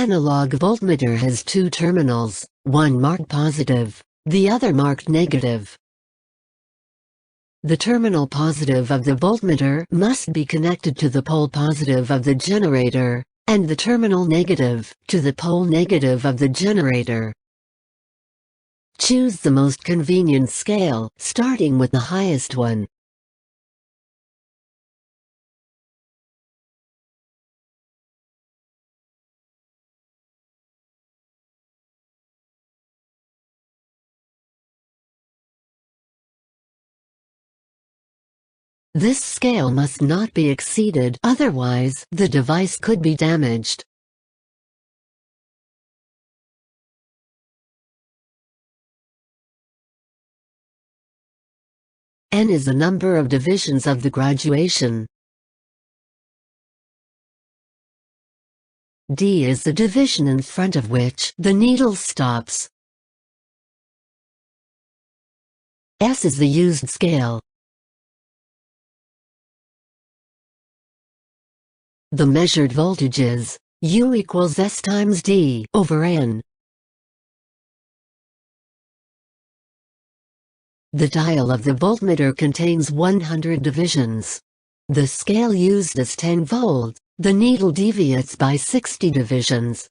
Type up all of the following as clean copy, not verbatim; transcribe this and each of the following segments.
analog voltmeter has two terminals, one marked positive, the other marked negative. The terminal positive of the voltmeter must be connected to the pole positive of the generator, and the terminal negative to the pole negative of the generator. Choose the most convenient scale, starting with the highest one. This scale must not be exceeded, otherwise the device could be damaged. N is the number of divisions of the graduation. D is the division in front of which the needle stops. S is the used scale. The measured voltage is U equals S times D over N. The dial of the voltmeter contains 100 divisions. The scale used is 10 volt, the needle deviates by 60 divisions.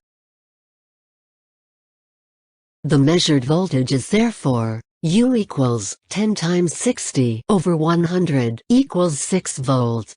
The measured voltage is therefore U equals 10 times 60 over 100 equals 6 volt.